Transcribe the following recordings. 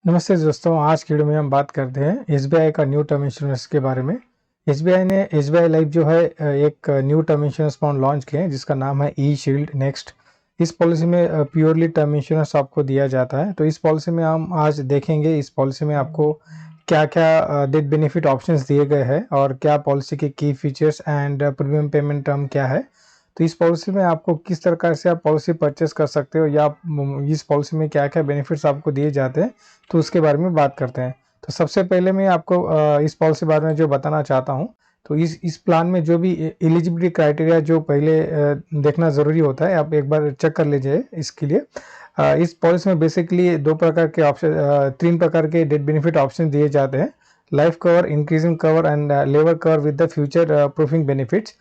नमस्ते दोस्तों, आज की वीडियो में हम बात करते हैं एसबीआई का न्यू टर्म इंश्योरेंस के बारे में। एसबीआई ने एसबीआई लाइफ जो है एक new term insurance fund launch किया है जिसका नाम है ई शील्ड नेक्स्ट। इस पॉलिसी में प्योरली टर्म इंश्योरेंस आपको दिया जाता है। तो इस पॉलिसी में हम आज देखेंगे इस पॉलिसी में आपको क्या क्या डेथ बेनिफिट ऑप्शंस दिए गए हैं और क्या पॉलिसी के की features and premium payment term क्या है। तो इस पॉलिसी में आपको किस प्रकार से आप पॉलिसी परचेस कर सकते हो या इस पॉलिसी में क्या क्या बेनिफिट्स आपको दिए जाते हैं, तो उसके बारे में बात करते हैं। तो सबसे पहले मैं आपको इस पॉलिसी बारे में जो बताना चाहता हूँ, तो इस प्लान में जो भी एलिजिबिलिटी क्राइटेरिया जो पहले देखना ज़रूरी होता है, आप एक बार चेक कर लीजिए इसके लिए। इस पॉलिसी में बेसिकली दो प्रकार के ऑप्शन, तीन प्रकार के डेथ बेनिफिट ऑप्शन दिए जाते हैं। Life cover, increasing cover and level cover with the future proofing benefits.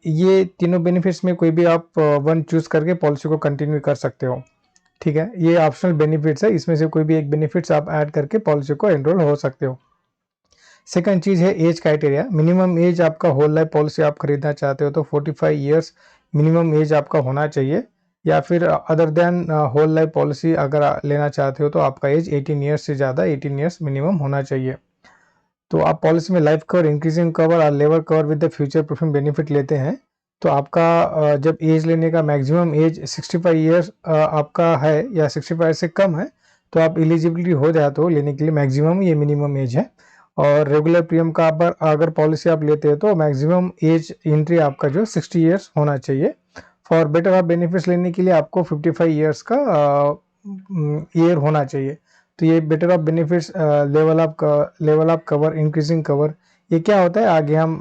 ये तीनों बेनिफिट्स में कोई भी आप वन चूज करके पॉलिसी को कंटिन्यू कर सकते हो। ठीक है, ये ऑप्शनल बेनिफिट्स है, इसमें से कोई भी एक बेनिफिट्स आप ऐड करके पॉलिसी को एनरोल हो सकते हो। सेकंड चीज है एज क्राइटेरिया। मिनिमम एज आपका होल लाइफ पॉलिसी आप खरीदना चाहते हो तो 45 ईयर्स मिनिमम एज आपका होना चाहिए, या फिर other than whole life policy अगर लेना चाहते हो तो आपका एज 18 ईयर्स से ज़्यादा 18 ईयर्स मिनिमम होना चाहिए। तो आप पॉलिसी में लाइफ कवर, इंक्रीजिंग कवर और level cover with the future proofing benefit लेते हैं तो आपका जब एज लेने का मैक्सिमम एज 65 ईयर्स आपका है या 65 से कम है तो आप एलिजिबिलिटी हो जाते हो लेने के लिए। मैक्सिमम ये मिनिमम एज है। और रेगुलर प्रीमियम का अगर पॉलिसी आप लेते हो तो मैक्सिमम एज एंट्री आपका जो 60 ईयर्स होना चाहिए। फॉर बेटर ऑफ बेनिफिट्स लेने के लिए आपको 55 ईयर्स का ईयर होना चाहिए। तो ये better of benefits, level of cover, increasing cover, ये क्या होता है आगे हम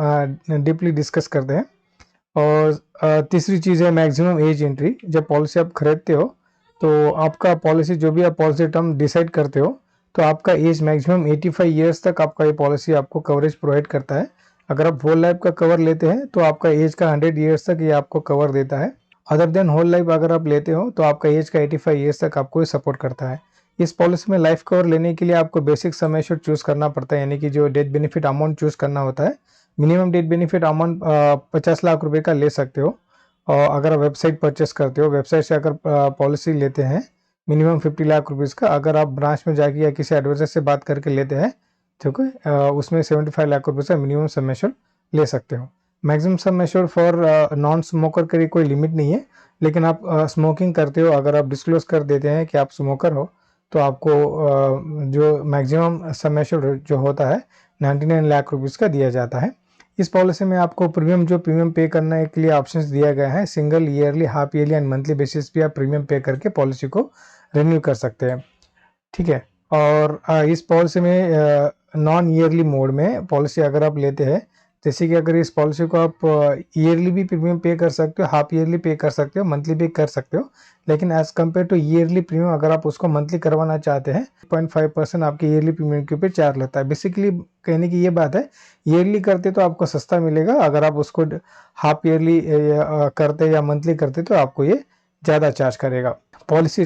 डीपली डिस्कस करते हैं। और तीसरी चीज़ है मैक्सिमम एज एंट्री। जब पॉलिसी आप खरीदते हो तो आपका पॉलिसी जो भी आप पॉलिसी टर्म डिसाइड करते हो तो आपका एज मैक्सिमम 85 ईयर्स तक आपका ये पॉलिसी आपको कवरेज प्रोवाइड करता है। अगर आप होल लाइफ का कवर लेते हैं तो आपका एज का 100 ईयर्स तक ये आपको कवर देता है। अदर देन होल लाइफ अगर आप लेते हो तो आपका एज का 85 ईयर्स तक आपको ये सपोर्ट करता है। इस पॉलिसी में लाइफ कवर लेने के लिए आपको बेसिक सम एश्योर्ड चूज करना पड़ता है, यानी कि जो डेथ बेनिफिट अमाउंट चूज करना होता है। Minimum death benefit amount 50 lakh रुपए का ले सकते हो। और अगर आप वेबसाइट परचेस करते हो, वेबसाइट से अगर पॉलिसी लेते हैं मिनिमम 50 लाख रुपीज़ का, अगर आप ब्रांच में जाके या किसी एडवाइजर से बात करके लेते हैं ठीक है, उसमें 75 लाख रुपये का मिनिमम सम एश्योर्ड ले सकते हो। Maximum sum assured for non smoker के लिए कोई लिमिट नहीं है, लेकिन आप स्मोकिंग करते हो, अगर आप डिस्क्लोज कर देते हैं कि आप स्मोकर हो तो आपको जो मैक्सिमम सम एश्योर्ड जो होता है 99 लाख रुपीज़ का दिया जाता है। इस पॉलिसी में आपको प्रीमियम पे करने के लिए ऑप्शंस दिया गया है। Single, yearly, half yearly and monthly basis पे आप प्रीमियम पे करके पॉलिसी को रिन्यू कर सकते हैं। ठीक है। और इस पॉलिसी में नॉन ईयरली मोड में पॉलिसी अगर आप लेते हैं, जैसे कि अगर इस पॉलिसी को आप ईयरली भी प्रीमियम पे कर सकते हो, हाफ ईयरली पे कर सकते हो, मंथली भी कर सकते हो, लेकिन as compare to yearly premium अगर आप उसको मंथली करवाना चाहते हैं 0.5% आपके ईयरली प्रीमियम के ऊपर चार्ज लगता है। बेसिकली कहने की ये बात है, ईयरली करते तो आपको सस्ता मिलेगा, अगर आप उसको हाफ ईयरली करते या मंथली करते तो आपको ये ज़्यादा चार्ज करेगा। पॉलिसी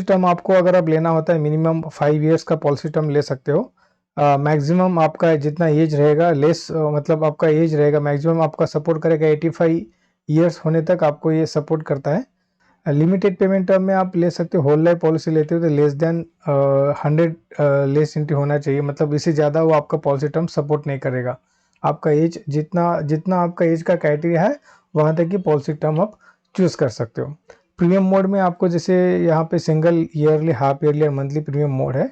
टर्म आपको अगर आप लेना होता है मिनिमम 5 ईयर्स का पॉलिसी टर्म ले सकते हो। मैक्सिमम आपका जितना एज रहेगा लेस, मतलब आपका एज रहेगा मैक्सिमम आपका सपोर्ट करेगा 85 ईयर्स होने तक आपको ये सपोर्ट करता है। लिमिटेड पेमेंट टर्म में आप ले सकते हो। होल लाइफ पॉलिसी लेते हो तो लेस देन 100 लेस एंट्री होना चाहिए, मतलब इससे ज़्यादा वो आपका पॉलिसी टर्म सपोर्ट नहीं करेगा। आपका एज जितना जितना आपका एज का क्राइटेरिया है वहाँ तक की पॉलिसी टर्म आप चूज़ कर सकते हो। प्रीमियम मोड में आपको जैसे यहाँ पे सिंगल, ईयरली, हाफ ईयरली और मंथली प्रीमियम मोड है।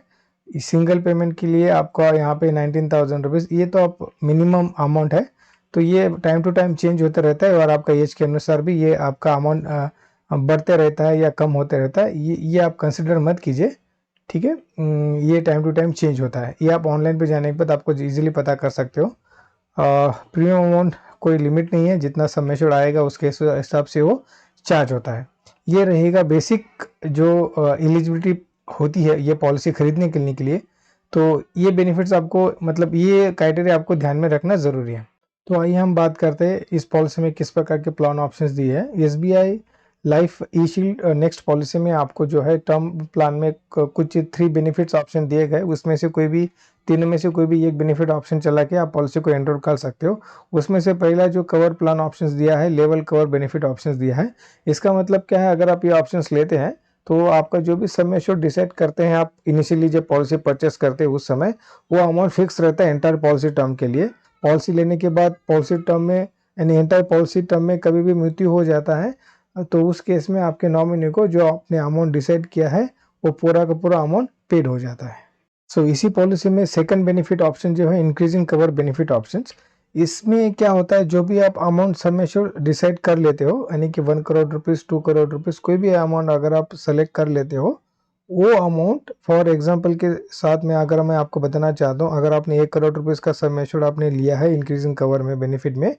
सिंगल पेमेंट के लिए आपका यहाँ पे 19,000 रुपीज़, ये तो आप मिनिमम अमाउंट है, तो ये टाइम टू टाइम चेंज होता रहता है और आपका एज के अनुसार भी ये आपका अमाउंट बढ़ते रहता है या कम होते रहता है। ये आप कंसिडर मत कीजिए। ठीक है, ये टाइम टू टाइम चेंज होता है, ये आप ऑनलाइन पे जाने के बाद आपको ईजिली पता कर सकते हो। प्रीमियम अमाउंट कोई लिमिट नहीं है, जितना सब एश्योर्ड आएगा उसके हिसाब से वो चार्ज होता है। ये रहेगा बेसिक जो एलिजिबिलिटी होती है ये पॉलिसी खरीदने के लिए। तो ये बेनिफिट्स आपको, मतलब ये क्राइटेरिया आपको ध्यान में रखना ज़रूरी है। तो आइए हम बात करते हैं इस पॉलिसी में किस प्रकार के प्लान ऑप्शंस दिए हैं। एसबीआई लाइफ ई शील्ड नेक्स्ट पॉलिसी में आपको जो है टर्म प्लान में कुछ 3 बेनिफिट्स ऑप्शन दिए गए, उसमें से कोई भी तीनों में से कोई भी एक बेनिफिट ऑप्शन चला के आप पॉलिसी को एनरोल कर सकते हो। उसमें से पहला जो कवर प्लान ऑप्शंस दिया है, लेवल कवर बेनिफिट ऑप्शंस दिया है। इसका मतलब क्या है, अगर आप ये ऑप्शंस लेते हैं तो आपका जो भी सम एश्योर्ड डिसाइड करते हैं आप इनिशियली जब पॉलिसी परचेस करते हैं उस समय, वो अमाउंट फिक्स रहता है एंटायर पॉलिसी टर्म के लिए। पॉलिसी लेने के बाद पॉलिसी टर्म में यानी एंटायर पॉलिसी टर्म में कभी भी मृत्यु हो जाता है तो उस केस में आपके नॉमिनी को जो आपने अमाउंट डिसाइड किया है वो पूरा का पूरा अमाउंट पेड हो जाता है। सो इसी पॉलिसी में सेकंड बेनिफिट ऑप्शन जो है इंक्रीजिंग कवर बेनिफिट ऑप्शंस। इसमें क्या होता है, जो भी आप अमाउंट सम एश्योर्ड डिसाइड कर लेते हो यानी कि 1 करोड़ रुपीस 2 करोड़ रुपीस कोई भी अमाउंट अगर आप सेलेक्ट कर लेते हो, वो अमाउंट फॉर एग्जांपल के साथ में अगर मैं आपको बताना चाहता हूँ, अगर आपने 1 करोड़ रुपीस का सम एश्योर्ड आपने लिया है इंक्रीजिंग कवर में बेनिफिट में,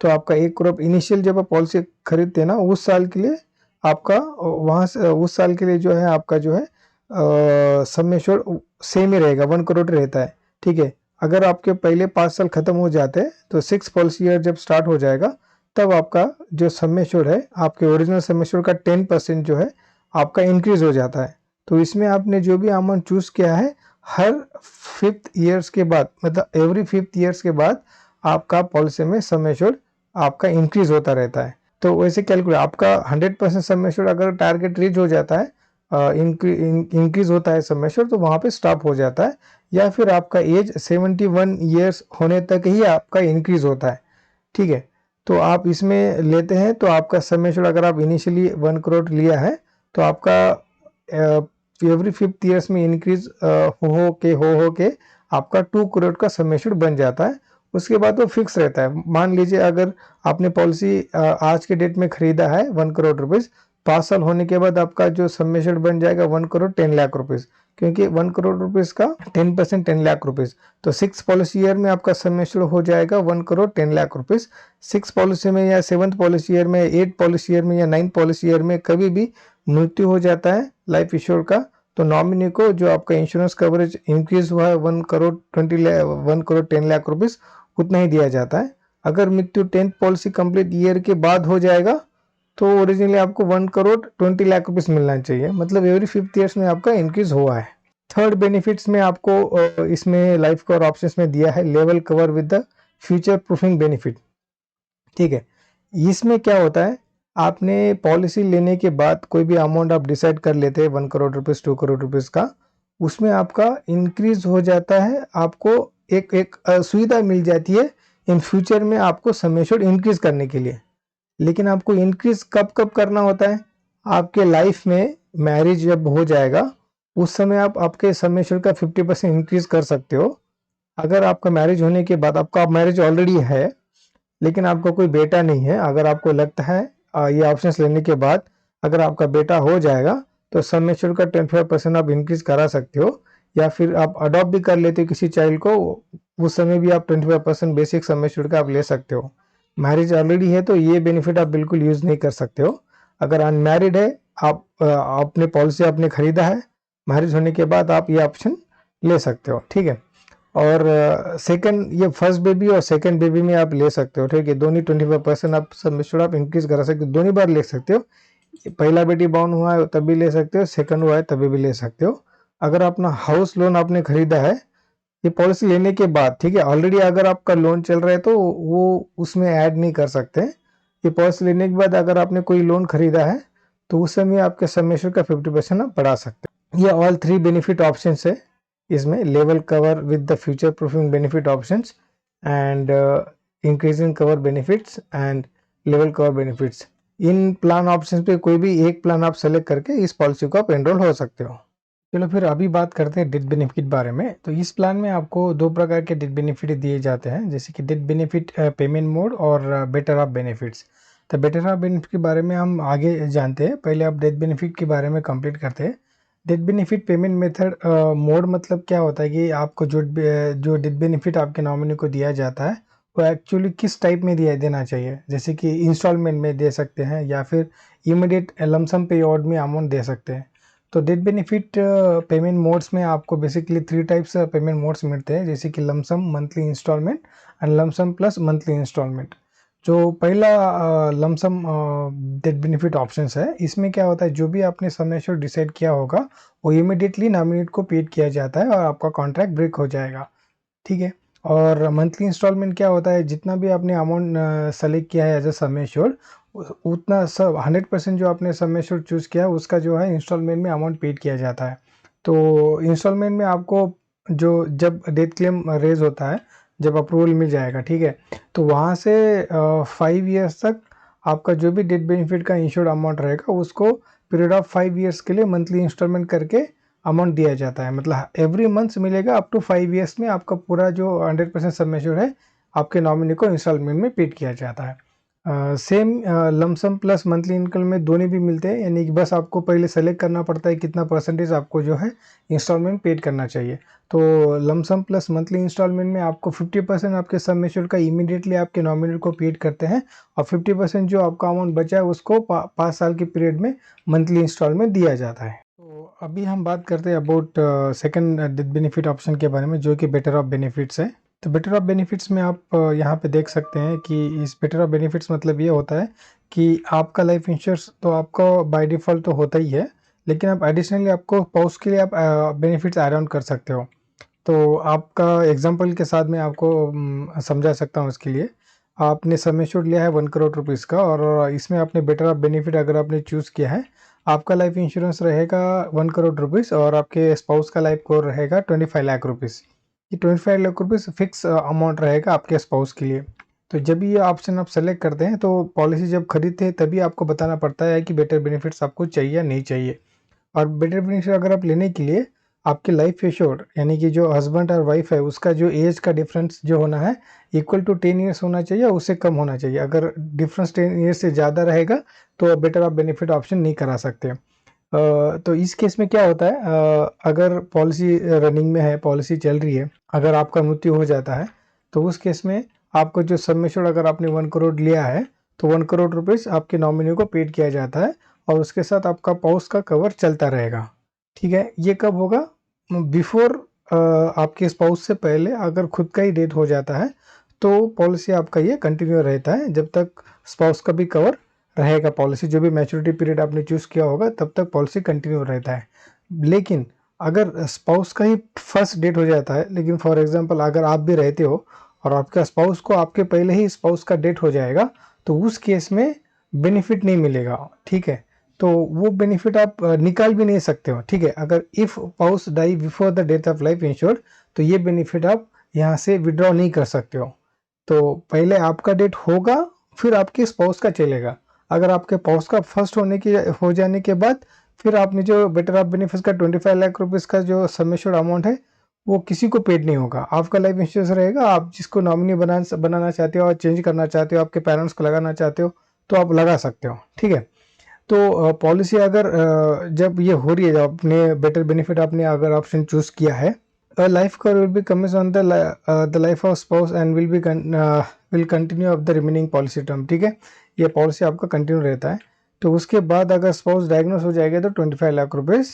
तो आपका 1 करोड़ इनिशियल जब आप पॉलिसी खरीदते हैं ना उस साल के लिए आपका वहाँ से उस साल के लिए जो है आपका जो है सम एश्योर्ड सेम ही रहेगा, 1 करोड़ रहता है। ठीक है, अगर आपके पहले 5 साल खत्म हो जाते हैं तो 6 पॉलिसी ईयर जब स्टार्ट हो जाएगा तब आपका जो सम एश्योर्ड है आपके ओरिजिनल सम एश्योर्ड का 10% जो है आपका इंक्रीज हो जाता है। तो इसमें आपने जो भी अमाउंट चूज किया है हर 5th ईयर्स के बाद, मतलब एवरी 5th ईयर्स के बाद आपका पॉलिसी में सम एश्योर्ड आपका इंक्रीज होता रहता है। तो वैसे कैलकुलेट आपका 100% सम एश्योर्ड अगर टारगेट रीच हो जाता है, इंक्रीज होता है सम एश्योर्ड, तो वहाँ पे स्टॉप हो जाता है, या फिर आपका एज 71 ईयर्स होने तक ही आपका इंक्रीज होता है। ठीक है, तो आप इसमें लेते हैं तो आपका सम एश्योर्ड अगर आप इनिशियली 1 करोड़ लिया है तो आपका एवरी 5th ईयर्स में इंक्रीज हो के आपका 2 करोड़ का सम एश्योर्ड बन जाता है। उसके बाद वो फिक्स रहता है। मान लीजिए अगर आपने पॉलिसी आज के डेट में खरीदा है 1 करोड़ रुपीस, 5 साल होने के बाद आपका जो सम एश्योर्ड बन जाएगा 1 करोड़ 10 लाख रुपीस, क्योंकि 1 करोड़ रुपीस का 10% 10 लाख रुपीस, तो 6 पॉलिसी ईयर में आपका सम एश्योर्ड हो जाएगा 1 करोड़ 10 लाख रुपीस। 6 पॉलिसी में या 7th पॉलिसी ईयर में, 8 पॉलिसी ईयर में या 9 पॉलिसी ईयर में कभी भी मृत्यु हो जाता है लाइफ इंश्योर का, तो नॉमिनी को जो आपका इंश्योरेंस कवरेज इंक्रीज हुआ है 1 करोड़ 10 लाख रुपीस उतना ही दिया जाता है। अगर मृत्यु 10th पॉलिसी कंप्लीट ईयर के बाद हो जाएगा तो ओरिजिनली आपको 1 करोड़ 20 लाख रुपीस मिलना चाहिए, मतलब एवरी 5th ईयर्स में आपका इंक्रीज हुआ है। थर्ड बेनिफिट्स में आपको इसमें लाइफ कवर ऑप्शंस में दिया है level cover with the future proofing benefit. ठीक है, इसमें क्या होता है, आपने पॉलिसी लेने के बाद कोई भी अमाउंट आप डिसाइड कर लेते हैं 1 करोड़ रुपीस 2 करोड़ रुपीस का, उसमें आपका इंक्रीज हो जाता है, आपको एक सुविधा मिल जाती है इन फ्यूचर में आपको सम एश्योर्ड इंक्रीज करने के लिए। लेकिन आपको इंक्रीज कब कब करना होता है, आपके लाइफ में मैरिज जब हो जाएगा उस समय आप आपके सम एश्योर्ड का 50% इंक्रीज कर सकते हो। अगर आपका मैरिज होने के बाद, आपका मैरिज ऑलरेडी है लेकिन आपका कोई बेटा नहीं है, अगर आपको लगता है ये ऑप्शंस लेने के बाद अगर आपका बेटा हो जाएगा तो सम एश्योर्ड का 25% आप इंक्रीज करा सकते हो, या फिर आप अडॉप्ट भी कर लेते हो किसी चाइल्ड को, उस समय भी आप 25% बेसिक सम एश्योर्ड का आप ले सकते हो। मैरिज ऑलरेडी है तो ये बेनिफिट आप बिल्कुल यूज नहीं कर सकते हो। अगर अनमैरिड है, आप अपने पॉलिसी आपने खरीदा है, मैरिज होने के बाद आप ये ऑप्शन ले सकते हो। ठीक है, और सेकंड, ये फर्स्ट बेबी और सेकंड बेबी में आप ले सकते हो। ठीक है, दोनों 25% आप सम एश्योर्ड आप इंक्रीज करा सकते हो, दोनों बार ले सकते हो। पहला बेटी बॉर्न हुआ है तभी ले सकते हो, सेकंड हुआ है तभी भी ले सकते हो। अगर अपना हाउस लोन आपने खरीदा है ये पॉलिसी लेने के बाद, ठीक है, ऑलरेडी अगर आपका लोन चल रहा है तो वो उसमें ऐड नहीं कर सकते। ये पॉलिसी लेने के बाद अगर आपने कोई लोन खरीदा है तो उस समय आपके सम एश्योर्ड का 50% आप बढ़ा सकते हैं। ये ऑल 3 बेनिफिट ऑप्शंस है इसमें, level cover with the future proofing benefit options and increasing cover benefits and level cover benefits. In plan options पे कोई भी एक प्लान आप सेलेक्ट करके इस पॉलिसी को आप एनरोल हो सकते हो। चलो फिर अभी बात करते हैं डेथ बेनिफिट बारे में। तो इस प्लान में आपको 2 प्रकार के डेथ बेनिफिट दिए जाते हैं, जैसे कि डेथ बेनिफिट पेमेंट मोड और बेटर ऑफ बेनिफिट्स। तो बेटर ऑफ बेनिफिट के बारे में हम आगे जानते हैं, पहले आप डेथ बेनिफिट के बारे में कंप्लीट करते हैं। Death benefit payment method mode मतलब क्या होता है कि आपको जो डेथ बेनिफिट आपके नॉमिनी को दिया जाता है वो एक्चुअली किस टाइप में देना चाहिए, जैसे कि इंस्टॉलमेंट में दे सकते हैं या फिर इमीडिएट लमसम पे ऑर्ड में अमाउंट दे सकते हैं। तो डेथ बेनिफिट पेमेंट मोड्स में आपको बेसिकली 3 टाइप्स पेमेंट मोड्स मिलते हैं, जैसे कि lump sum, monthly instalment and lump sum plus monthly instalment. जो पहला लमसम डेथ बेनिफिट ऑप्शंस है, इसमें क्या होता है, जो भी आपने सम एश्योर्ड डिसाइड किया होगा वो इमीडिएटली नॉमिनी को पेड किया जाता है और आपका कॉन्ट्रैक्ट ब्रेक हो जाएगा। ठीक है, और मंथली इंस्टॉलमेंट क्या होता है, जितना भी आपने अमाउंट सेलेक्ट किया है एज अ सम एश्योर्ड, उतना सब 100% जो आपने सम एश्योर्ड चूज़ किया है उसका जो है इंस्टॉलमेंट में अमाउंट पेड किया जाता है। तो इंस्टॉलमेंट में आपको जो जब डेथ क्लेम रेज होता है, जब अप्रूवल मिल जाएगा, ठीक है, तो वहाँ से 5 ईयर्स तक आपका जो भी डेथ बेनिफिट का इंश्योर्ड अमाउंट रहेगा उसको पीरियड ऑफ 5 ईयर्स के लिए मंथली इंस्टॉलमेंट करके अमाउंट दिया जाता है। मतलब एवरी मंथ मिलेगा अप टू 5 ईयर्स में आपका पूरा जो 100% सम एश्योर्ड है आपके नॉमिनी को इंस्टॉलमेंट में पेड किया जाता है। Same lump sum plus monthly income में दोनों भी मिलते हैं, यानी कि बस आपको पहले सेलेक्ट करना पड़ता है कितना परसेंटेज आपको जो है इंस्टॉलमेंट पेड करना चाहिए। तो लमसम प्लस मंथली इंस्टॉलमेंट में आपको 50% आपके सम एश्योर्ड का इमीडिएटली आपके नॉमिनी को पेड करते हैं, और 50% जो आपका अमाउंट बचा है उसको 5 साल के पीरियड में मंथली इंस्टॉलमेंट दिया जाता है। तो अभी हम बात करते हैं about second death benefit option के बारे में, जो कि बेटर ऑफ बेनिफिट्स है। तो बेटर ऑफ बेनिफिट्स में आप यहाँ पे देख सकते हैं कि इस बेटर ऑफ बेनिफिट्स मतलब ये होता है कि आपका लाइफ इंश्योरेंस तो आपका बाय डिफ़ॉल्ट तो होता ही है, लेकिन आप एडिशनली आपको स्पाउस के लिए आप बेनिफिट्स ऐड ऑन कर सकते हो। तो आपका एग्जांपल के साथ मैं आपको समझा सकता हूँ इसके लिए। आपने सम एश्योर्ड लिया है 1 करोड़ रुपीज़ का, और इसमें आपने बेटर ऑफ बेनिफिट अगर आपने चूज़ किया है, आपका लाइफ इंश्योरेंस रहेगा 1 करोड़ रुपीज़ और आपके स्पाउस का लाइफ कवर रहेगा 25 लाख रुपीज़। ये 25 लाख रुपीज़ फिक्स अमाउंट रहेगा आपके स्पाउस के लिए। तो जब ये ऑप्शन आप सेलेक्ट करते हैं तो पॉलिसी जब खरीदते हैं तभी आपको बताना पड़ता है कि बेटर बेनिफिट्स आपको चाहिए या नहीं चाहिए। और बेटर बेनिफिट अगर आप लेने के लिए आपके लाइफ एश्योर्ड यानी कि जो हस्बैंड और वाइफ है उसका जो एज का डिफरेंस जो होना है इक्वल टू 10 ईयर्स होना चाहिए, उससे कम होना चाहिए। अगर डिफरेंस 10 ईयर्स से ज़्यादा रहेगा तो बेटर ऑफ बेनिफिट ऑप्शन नहीं करा सकते। तो इस केस में क्या होता है, अगर पॉलिसी रनिंग में है, पॉलिसी चल रही है, अगर आपका मृत्यु हो जाता है तो उस केस में आपको जो सम एश्योर्ड अगर आपने 1 करोड़ लिया है तो 1 करोड़ रुपीज़ आपके नॉमिनी को पेड किया जाता है, और उसके साथ आपका स्पाउस का कवर चलता रहेगा। ठीक है, ये कब होगा, बिफोर आपके स्पाउस से पहले अगर खुद का ही डेथ हो जाता है तो पॉलिसी आपका ये कंटिन्यू रहता है जब तक स्पाउस का भी कवर रहेगा। पॉलिसी जो भी मैच्योरिटी पीरियड आपने चूज़ किया होगा तब तक पॉलिसी कंटिन्यू रहता है। लेकिन अगर स्पाउस का ही फर्स्ट डेट हो जाता है, लेकिन फॉर एग्जांपल अगर आप भी रहते हो और आपका स्पाउस को आपके पहले ही स्पाउस का डेट हो जाएगा तो उस केस में बेनिफिट नहीं मिलेगा। ठीक है, तो वो बेनिफिट आप निकाल भी नहीं सकते हो। ठीक है, अगर if spouse die before the death of life insured तो ये बेनिफिट आप यहाँ से विड्रॉ नहीं कर सकते हो। तो पहले आपका डेट होगा फिर आपके स्पाउस का चलेगा। अगर आपके स्पाउस का फर्स्ट हो जाने के बाद फिर आपने जो बेटर ऑफ बेनिफिट्स का 25 लाख रुपीज़ का जो सम एश्योर्ड अमाउंट है वो किसी को पेड नहीं होगा। आपका लाइफ इंश्योरेंस रहेगा, आप जिसको नॉमिनी बनाना चाहते हो और चेंज करना चाहते हो, आपके पेरेंट्स को लगाना चाहते हो तो आप लगा सकते हो। ठीक है, तो पॉलिसी अगर जब ये हो रही है, जब आपने बेटर बेनिफिट आपने अगर ऑप्शन चूज़ किया है, life cover will be coming on the life of spouse and will continue of the remaining policy term. ठीक है, ये पॉलिसी आपका कंटिन्यू रहता है। तो उसके बाद अगर स्पाउस डायग्नोस हो जाएगा तो 25 लाख रुपीज़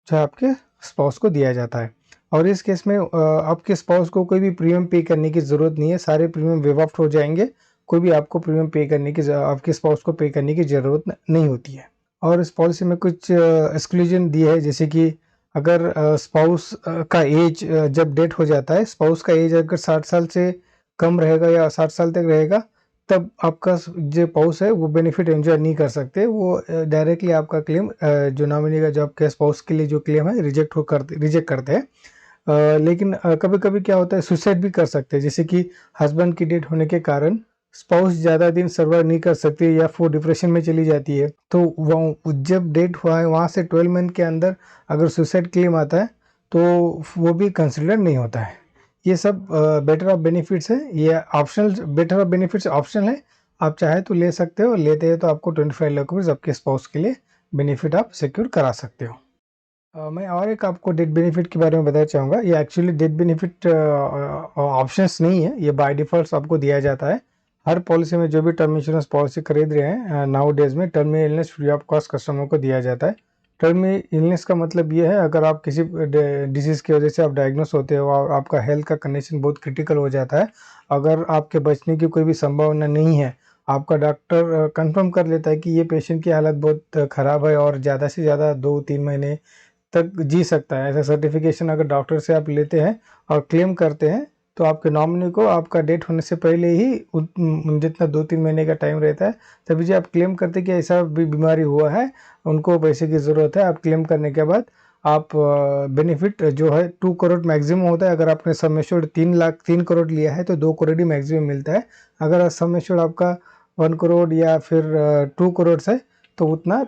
जो है आपके स्पाउस को दिया जाता है। और इस केस में आपके स्पाउस को कोई भी प्रीमियम पे करने की ज़रूरत नहीं है, सारे प्रीमियम वेव ऑफ हो जाएंगे। कोई भी आपको प्रीमियम पे करने की आपके स्पाउस को पे करने की ज़रूरत नहीं होती है। और इस पॉलिसी में कुछ एक्सक्लूजन दिए है, जैसे कि अगर स्पाउस का एज जब डेट हो जाता है, स्पाउस का एज अगर 60 साल से कम रहेगा या 60 साल तक रहेगा तब आपका जो स्पाउस है वो बेनिफिट एंजॉय नहीं कर सकते। वो डायरेक्टली आपका क्लेम जो नॉमिनी का जो आपके स्पाउस के लिए जो क्लेम है रिजेक्ट करते हैं। लेकिन कभी-कभी क्या होता है, सुसाइड भी कर सकते हैं, जैसे कि हस्बैंड की डेथ होने के कारण स्पाउस ज़्यादा दिन सर्वाइव नहीं कर सकती या वो डिप्रेशन में चली जाती है, तो वो जब डेथ हुआ है वहाँ से 12 मंथ के अंदर अगर सुसाइड क्लेम आता है तो वो भी कंसिडर नहीं होता है। ये सब बेटर ऑफ बेनिफिट्स है, ये optional better of benefits optional है, आप चाहे तो ले सकते हो, लेते हैं तो आपको 25 लाख रुपीज़ आपके स्पाउस के लिए बेनिफिट आप सिक्योर करा सकते हो। मैं और एक आपको डेथ बेनिफिट के बारे में बताना चाहूँगा। ये एक्चुअली डेथ बेनिफिट ऑप्शंस नहीं है, ये बाय डिफ़ॉल्ट आपको दिया जाता है। हर पॉलिसी में जो भी टर्म इंश्योरेंस पॉलिसी खरीद रहे हैं नाउ डेज़ में terminal illness free of cost customer को दिया जाता है। टर्मिनल इलनेस का मतलब ये है, अगर आप किसी डिसीज़ की वजह से आप डायग्नोस होते हो और आपका हेल्थ का कंडीशन बहुत क्रिटिकल हो जाता है, अगर आपके बचने की कोई भी संभावना नहीं है, आपका डॉक्टर कंफर्म कर लेता है कि ये पेशेंट की हालत बहुत ख़राब है और ज़्यादा से ज़्यादा 2-3 महीने तक जी सकता है, ऐसा सर्टिफिकेशन अगर डॉक्टर से आप लेते हैं और क्लेम करते हैं तो आपके नॉमिनी को आपका डेट होने से पहले ही जितना 2-3 महीने का टाइम रहता है, तभी जो आप क्लेम करते कि ऐसा भी बीमारी हुआ है, उनको पैसे की ज़रूरत है, आप क्लेम करने के बाद आप बेनिफिट जो है 2 करोड़ मैक्सिमम होता है। अगर आपने सम एश्योर्ड 3 करोड़ लिया है तो 2 करोड़ ही मैक्सिमम मिलता है। अगर सम एश्योर्ड आपका 1 करोड़ या फिर 2 करोड़ है तो उतना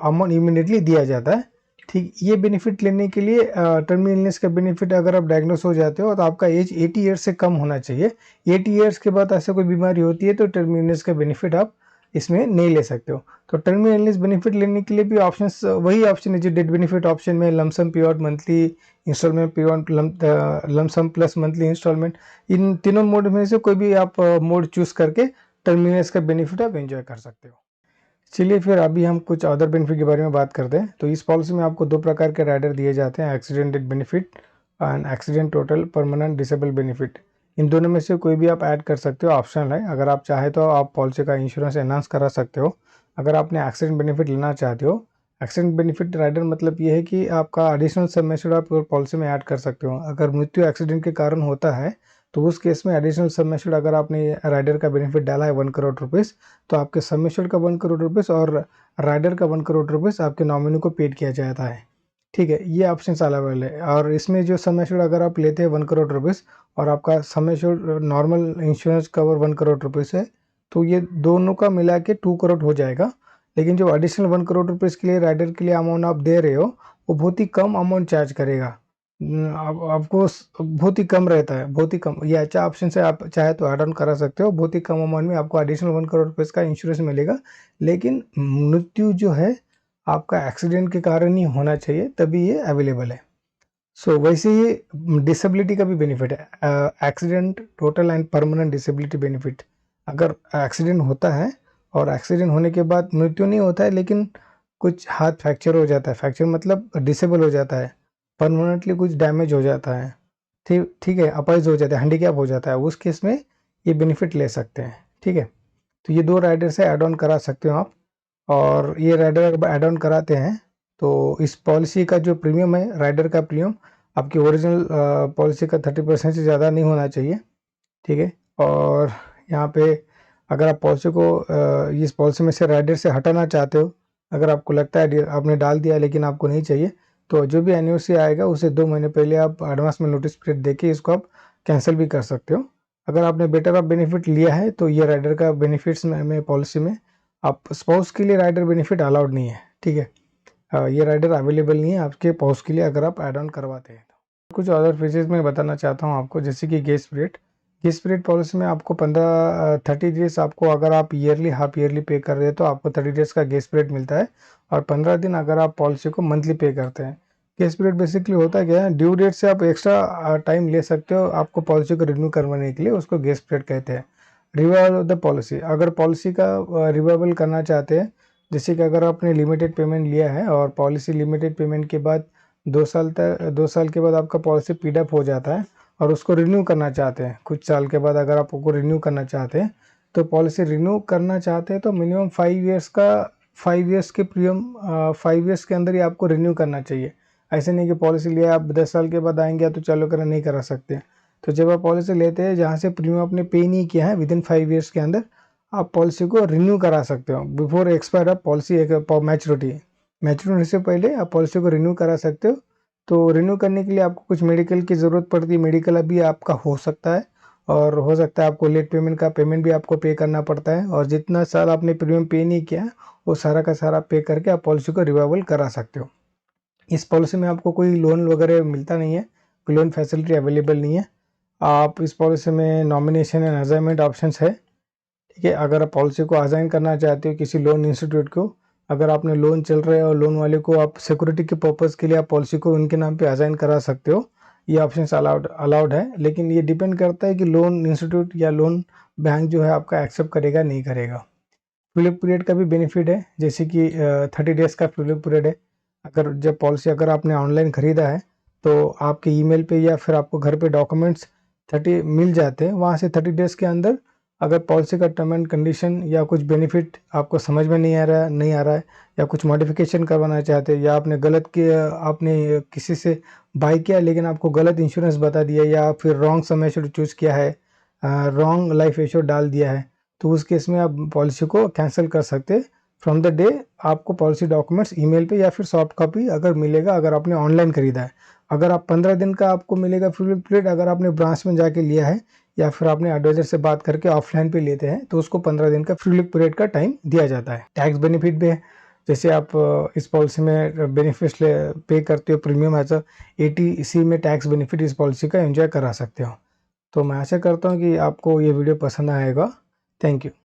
अमाउंट इमीडिएटली दिया जाता है। ठीक, ये बेनिफिट लेने के लिए टर्मिनल इलनेस का बेनिफिट अगर आप डायग्नोस हो जाते हो तो आपका एज 80 ईयर्स से कम होना चाहिए। 80 ईयर्स के बाद ऐसे कोई बीमारी होती है तो टर्मिनल इलनेस का बेनिफिट आप इसमें नहीं ले सकते हो। तो टर्मिनल इलनेस बेनिफिट लेने के लिए भी ऑप्शंस वही ऑप्शन है जो डेथ बेनिफिट ऑप्शन में lump sum pay out, monthly instalment pay out, lump sum plus monthly instalment, इन तीनों मोड में से कोई भी आप मोड चूज करके टर्मिनल इलनेस का बेनिफिट आप एंजॉय कर सकते हो। चलिए फिर अभी हम कुछ अदर बेनिफिट के बारे में बात करते हैं। तो इस पॉलिसी में आपको 2 प्रकार के राइडर दिए जाते हैं, accident death benefit and accident total permanent disable benefit. इन दोनों में से कोई भी आप ऐड कर सकते हो, ऑप्शनल है। अगर आप चाहे तो आप पॉलिसी का इंश्योरेंस एनहांस करा सकते हो। अगर आपने एक्सीडेंट बेनिफिट लेना चाहते हो, एक्सीडेंट बेनिफिट राइडर मतलब ये है कि आपका एडिशनल सम एश्योर्ड आप पॉलिसी में ऐड कर सकते हो। अगर मृत्यु एक्सीडेंट के कारण होता है तो उस केस में एडिशनल सम एश्योर्ड अगर आपने राइडर का बेनिफिट डाला है 1 करोड़ रुपीज़, तो आपके सम एश्योर्ड का 1 करोड़ रुपीज़ और राइडर का 1 करोड़ रुपीज़ आपके नॉमिनी को पेड किया जाता है। ठीक है, ये ऑप्शन अवेलेबल है। और इसमें जो सम एश्योर्ड अगर आप लेते हैं 1 करोड़ रुपीज़ और आपका sum assured normal insurance cover 1 crore rupees है, तो ये दोनों का मिला के 2 करोड़ हो जाएगा। लेकिन जो एडिशनल 1 करोड़ रुपीज़ के लिए राइडर के लिए अमाउंट आप दे रहे हो, वो बहुत ही कम अमाउंट चार्ज करेगा। आपको बहुत ही कम रहता है, बहुत ही कम। ये अच्छा ऑप्शन से आप चाहे तो ऐड ऑन करा सकते हो। बहुत ही कम अमाउंट में आपको एडिशनल 1 करोड़ रुपीज़ का इंश्योरेंस मिलेगा। लेकिन मृत्यु जो है आपका एक्सीडेंट के कारण ही होना चाहिए, तभी ये अवेलेबल है। सो वैसे ही डिसेबिलिटी का भी बेनिफिट है, accident total and permanent disability benefit. अगर एक्सीडेंट होता है और एक्सीडेंट होने के बाद मृत्यु नहीं होता है, लेकिन कुछ हाथ फ्रैक्चर हो जाता है, फ्रैक्चर मतलब डिसेबल हो जाता है, परमानेंटली कुछ डैमेज हो जाता है, ठीक है, अपाइज हो जाता है, हैंडीकैप हो जाता है, उस केस में ये बेनिफिट ले सकते हैं। ठीक है, तो ये 2 राइडर से ऐड ऑन करा सकते हो आप। और ये राइडर अगर ऐड ऑन कराते हैं तो इस पॉलिसी का जो प्रीमियम है, राइडर का प्रीमियम आपकी ओरिजिनल पॉलिसी का 30% से ज़्यादा नहीं होना चाहिए। ठीक है, और यहाँ पे अगर आप पॉलिसी को इस पॉलिसी में से राइडर से हटाना चाहते हो, अगर आपको लगता है आपने डाल दिया लेकिन आपको नहीं चाहिए, तो जो भी एनिवर्सरी आएगा उससे 2 महीने पहले आप एडवांस में नोटिस पीरियड देके इसको आप कैंसिल भी कर सकते हो। अगर आपने बेटर ऑफ बेनिफिट लिया है तो ये राइडर का बेनिफिट्स में पॉलिसी में आप स्पाउस के लिए राइडर बेनिफिट अलाउड नहीं है। ठीक है, ये राइडर अवेलेबल नहीं है आपके स्पाउस के लिए अगर आप ऐड ऑन करवाते हैं। कुछ अदर फीचर्स मैं बताना चाहता हूँ आपको, जैसे कि guest period. Guest period policy में आपको 30 डेज आपको, अगर आप ईयरली हाफ ईयरली पे कर रहे हैं तो आपको 30 डेज का गेस्ट पीरियड मिलता है, और 15 दिन अगर आप पॉलिसी को मंथली पे करते हैं। गेस्ट पीरियड बेसिकली होता क्या है, ड्यू डेट से आप एक्स्ट्रा टाइम ले सकते हो आपको पॉलिसी को रिन्यू करवाने के लिए, उसको गेस्ट पीरियड कहते हैं। रिवाइवल ऑफ द पॉलिसी, अगर पॉलिसी का रिवाइवल करना चाहते हैं, जैसे कि अगर आपने लिमिटेड पेमेंट लिया है और पॉलिसी लिमिटेड पेमेंट के बाद 2 साल के बाद आपका पॉलिसी पीड अप हो जाता है और उसको रिन्यू करना चाहते हैं, कुछ साल के बाद अगर आप उसको रिन्यू करना चाहते हैं, तो पॉलिसी रिन्यू करना चाहते हैं तो मिनिमम 5 इयर्स के प्रीमियम 5 इयर्स के अंदर ही आपको रिन्यू करना चाहिए। ऐसे नहीं कि पॉलिसी लिया आप 10 साल के बाद आएंगे तो चालू करना नहीं करा सकते। तो जब आप पॉलिसी लेते हैं जहाँ से प्रीमियम आपने पे नहीं किया है, विदिन 5 इयर्स के अंदर आप पॉलिसी को रिन्यू करा सकते हो before expire of policy maturity से पहले आप पॉलिसी को रिन्यू करा सकते हो। तो रिन्यू करने के लिए आपको कुछ मेडिकल की ज़रूरत पड़ती है, मेडिकल अभी आपका हो सकता है, और हो सकता है आपको लेट पेमेंट का पेमेंट भी आपको पे करना पड़ता है, और जितना साल आपने प्रीमियम पे नहीं किया वो सारा का सारा पे करके आप पॉलिसी को रिवाइवल करा सकते हो। इस पॉलिसी में आपको कोई लोन वगैरह मिलता नहीं है, कोई लोन फैसिलिटी अवेलेबल नहीं है। आप इस पॉलिसी में नॉमिनेशन एंड असाइनमेंट ऑप्शंस है। ठीक है, अगर आप पॉलिसी को असाइन करना चाहते हो किसी लोन इंस्टीट्यूट को, अगर आपने लोन चल रहा है और लोन वाले को आप सिक्योरिटी के पर्पज़ के लिए आप पॉलिसी को उनके नाम पे असाइन करा सकते हो, ये ऑप्शन अलाउड है। लेकिन ये डिपेंड करता है कि लोन इंस्टीट्यूट या लोन बैंक जो है आपका एक्सेप्ट करेगा नहीं करेगा। फिलिप पीरियड का भी बेनिफिट है, जैसे कि 30 डेज़ का फिलिप पीरियड है। अगर जब पॉलिसी अगर आपने ऑनलाइन ख़रीदा है तो आपके ईमेल पे या फिर आपको घर पे डॉक्यूमेंट्स 30 मिल जाते हैं, वहाँ से 30 डेज़ के अंदर अगर पॉलिसी का टर्म एंड कंडीशन या कुछ बेनिफिट आपको समझ में नहीं आ रहा है या कुछ मॉडिफिकेशन करवाना चाहते हैं, या आपने किसी से बाई किया लेकिन आपको गलत इंश्योरेंस बता दिया, या फिर रॉन्ग समय चूज़ किया है, रॉन्ग लाइफ इंश्योर डाल दिया है, तो उस केस में आप पॉलिसी को कैंसिल कर सकते हैं फ्रॉम द डे आपको पॉलिसी डॉक्यूमेंट्स ईमेल पे या फिर सॉफ्ट कॉपी अगर मिलेगा, अगर आपने ऑनलाइन खरीदा है। अगर आप 15 दिन का आपको मिलेगा फ्री लुक पीरियड, अगर आपने ब्रांच में जाके लिया है या फिर आपने एडवाइजर से बात करके ऑफलाइन पे लेते हैं तो उसको 15 दिन का फ्री लुक पीरियड का टाइम दिया जाता है। टैक्स बेनिफिट भी है, जैसे आप इस पॉलिसी में बेनिफिट्स पे करते हो प्रीमियम एज 80C में टैक्स बेनिफिट इस पॉलिसी का एंजॉय करा सकते हो। तो मैं आशा करता हूँ कि आपको ये वीडियो पसंद आएगा। Thank you.